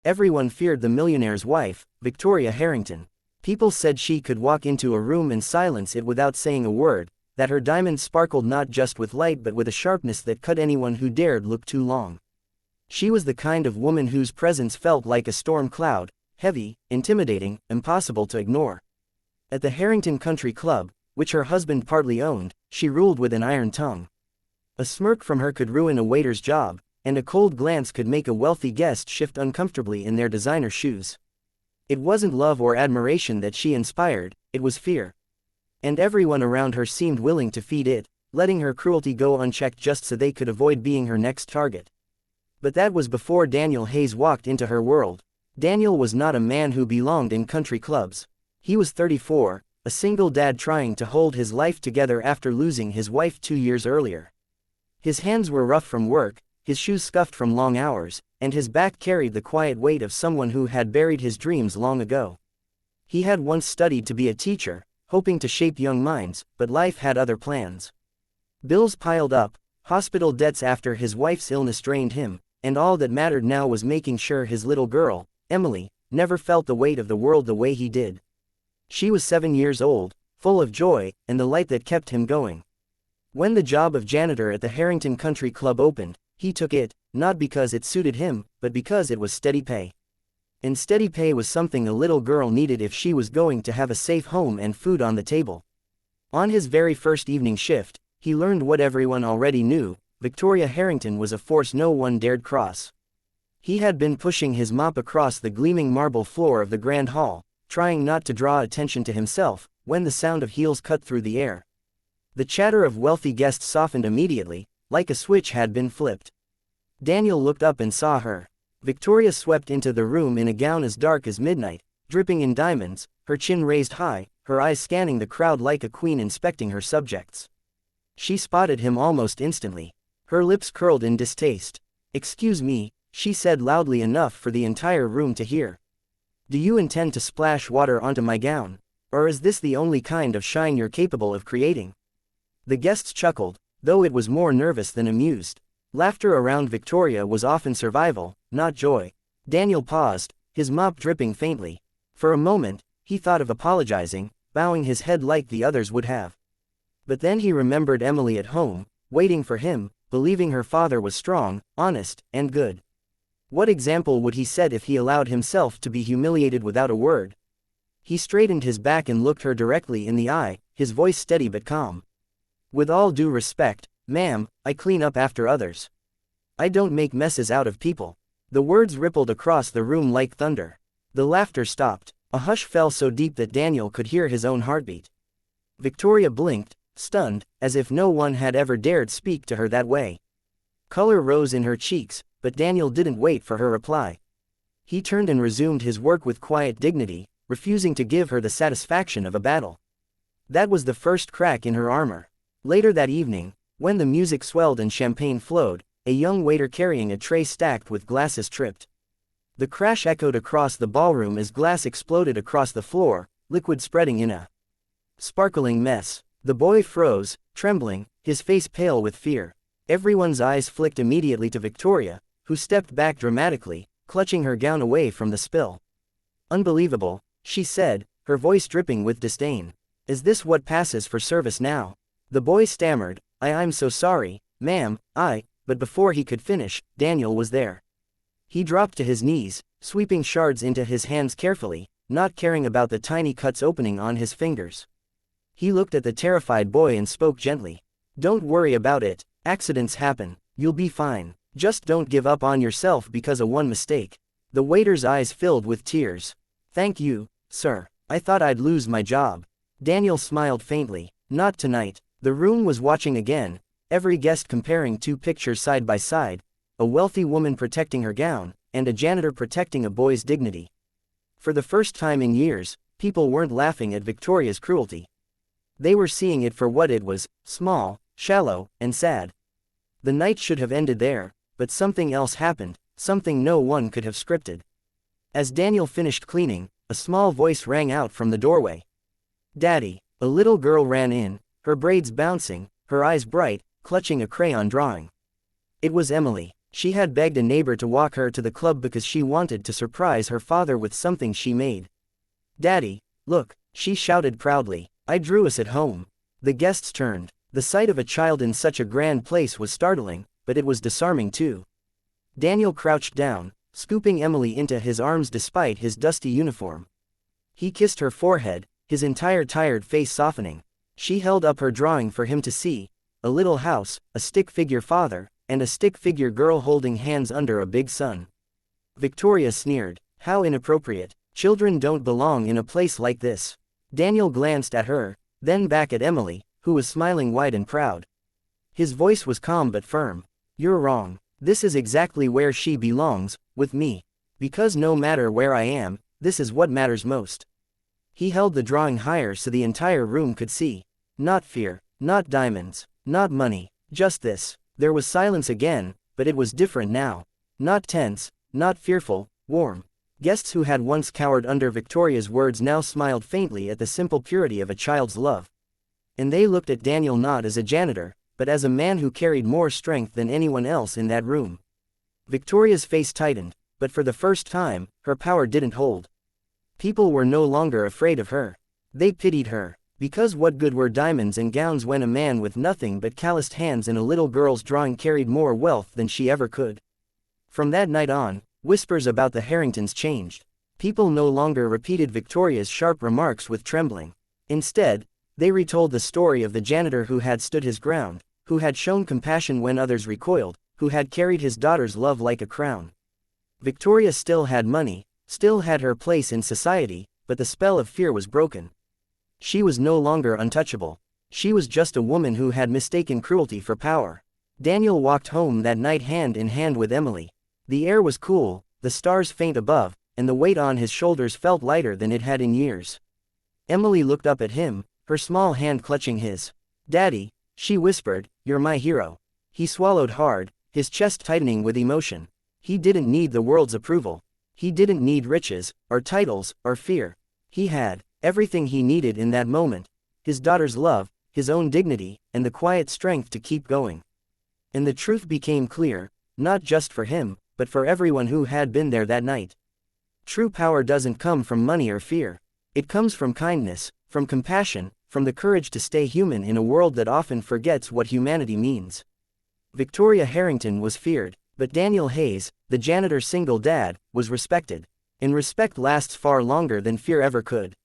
Everyone feared the millionaire's wife, Victoria Harrington. People said she could walk into a room and silence it without saying a word, that her diamonds sparkled not just with light but with a sharpness that cut anyone who dared look too long. She was the kind of woman whose presence felt like a storm cloud, heavy, intimidating, impossible to ignore. At the Harrington Country Club, which her husband partly owned, she ruled with an iron tongue. A smirk from her could ruin a waiter's job, and a cold glance could make a wealthy guest shift uncomfortably in their designer shoes. It wasn't love or admiration that she inspired, it was fear. And everyone around her seemed willing to feed it, letting her cruelty go unchecked just so they could avoid being her next target. But that was before Daniel Hayes walked into her world. Daniel was not a man who belonged in country clubs. He was 34, a single dad trying to hold his life together after losing his wife 2 years earlier. His hands were rough from work, his shoes scuffed from long hours, and his back carried the quiet weight of someone who had buried his dreams long ago. He had once studied to be a teacher, hoping to shape young minds, but life had other plans. Bills piled up, hospital debts after his wife's illness drained him, and all that mattered now was making sure his little girl, Emily, never felt the weight of the world the way he did. She was 7 years old, full of joy, and the light that kept him going. When the job of janitor at the Harrington Country Club opened, he took it, not because it suited him, but because it was steady pay. And steady pay was something a little girl needed if she was going to have a safe home and food on the table. On his very first evening shift, he learned what everyone already knew: Victoria Harrington was a force no one dared cross. He had been pushing his mop across the gleaming marble floor of the grand hall, trying not to draw attention to himself, when the sound of heels cut through the air. The chatter of wealthy guests softened immediately, like a switch had been flipped. Daniel looked up and saw her. Victoria swept into the room in a gown as dark as midnight, dripping in diamonds, her chin raised high, her eyes scanning the crowd like a queen inspecting her subjects. She spotted him almost instantly. Her lips curled in distaste. "Excuse me," she said loudly enough for the entire room to hear. "Do you intend to splash water onto my gown? Or is this the only kind of shine you're capable of creating?" The guests chuckled, though it was more nervous than amused. Laughter around Victoria was often survival, not joy. Daniel paused, his mop dripping faintly. For a moment, he thought of apologizing, bowing his head like the others would have. But then he remembered Emily at home, waiting for him, believing her father was strong, honest, and good. What example would he set if he allowed himself to be humiliated without a word? He straightened his back and looked her directly in the eye, his voice steady but calm. "With all due respect, ma'am, I clean up after others. I don't make messes out of people." The words rippled across the room like thunder. The laughter stopped. A hush fell so deep that Daniel could hear his own heartbeat. Victoria blinked, stunned, as if no one had ever dared speak to her that way. Color rose in her cheeks, but Daniel didn't wait for her reply. He turned and resumed his work with quiet dignity, refusing to give her the satisfaction of a battle. That was the first crack in her armor. Later that evening, when the music swelled and champagne flowed, a young waiter carrying a tray stacked with glasses tripped. The crash echoed across the ballroom as glass exploded across the floor, liquid spreading in a sparkling mess. The boy froze, trembling, his face pale with fear. Everyone's eyes flicked immediately to Victoria, who stepped back dramatically, clutching her gown away from the spill. "Unbelievable," she said, her voice dripping with disdain. "Is this what passes for service now?" The boy stammered, I'm so sorry, ma'am, but before he could finish, Daniel was there. He dropped to his knees, sweeping shards into his hands carefully, not caring about the tiny cuts opening on his fingers. He looked at the terrified boy and spoke gently. "Don't worry about it, accidents happen, you'll be fine. Just don't give up on yourself because of one mistake." The waiter's eyes filled with tears. "Thank you, sir. I thought I'd lose my job." Daniel smiled faintly. "Not tonight." The room was watching again, every guest comparing two pictures side by side, a wealthy woman protecting her gown, and a janitor protecting a boy's dignity. For the first time in years, people weren't laughing at Victoria's cruelty. They were seeing it for what it was: small, shallow, and sad. The night should have ended there, but something else happened, something no one could have scripted. As Daniel finished cleaning, a small voice rang out from the doorway. "Daddy." A little girl ran in, her braids bouncing, her eyes bright, clutching a crayon drawing. It was Emily. She had begged a neighbor to walk her to the club because she wanted to surprise her father with something she made. "Daddy, look," she shouted proudly. "I drew us at home." The guests turned. The sight of a child in such a grand place was startling, but it was disarming too. Daniel crouched down, scooping Emily into his arms despite his dusty uniform. He kissed her forehead, his entire tired face softening. She held up her drawing for him to see: a little house, a stick-figure father, and a stick-figure girl holding hands under a big sun. Victoria sneered. "How inappropriate. Children don't belong in a place like this." Daniel glanced at her, then back at Emily, who was smiling wide and proud. His voice was calm but firm. "You're wrong. This is exactly where she belongs, with me. Because no matter where I am, this is what matters most." He held the drawing higher so the entire room could see. Not fear, not diamonds, not money, just this. There was silence again, but it was different now. Not tense, not fearful, warm. Guests who had once cowered under Victoria's words now smiled faintly at the simple purity of a child's love. And they looked at Daniel not as a janitor, but as a man who carried more strength than anyone else in that room. Victoria's face tightened, but for the first time, her power didn't hold. People were no longer afraid of her. They pitied her. Because what good were diamonds and gowns when a man with nothing but calloused hands and a little girl's drawing carried more wealth than she ever could? From that night on, whispers about the Harringtons changed. People no longer repeated Victoria's sharp remarks with trembling. Instead, they retold the story of the janitor who had stood his ground, who had shown compassion when others recoiled, who had carried his daughter's love like a crown. Victoria still had money, still had her place in society, but the spell of fear was broken. She was no longer untouchable. She was just a woman who had mistaken cruelty for power. Daniel walked home that night hand in hand with Emily. The air was cool, the stars faint above, and the weight on his shoulders felt lighter than it had in years. Emily looked up at him, her small hand clutching his. "Daddy," she whispered, "you're my hero." He swallowed hard, his chest tightening with emotion. He didn't need the world's approval. He didn't need riches, or titles, or fear. He had everything he needed in that moment: his daughter's love, his own dignity, and the quiet strength to keep going. And the truth became clear, not just for him, but for everyone who had been there that night. True power doesn't come from money or fear. It comes from kindness, from compassion, from the courage to stay human in a world that often forgets what humanity means. Victoria Harrington was feared, but Daniel Hayes, the janitor's single dad, was respected. And respect lasts far longer than fear ever could.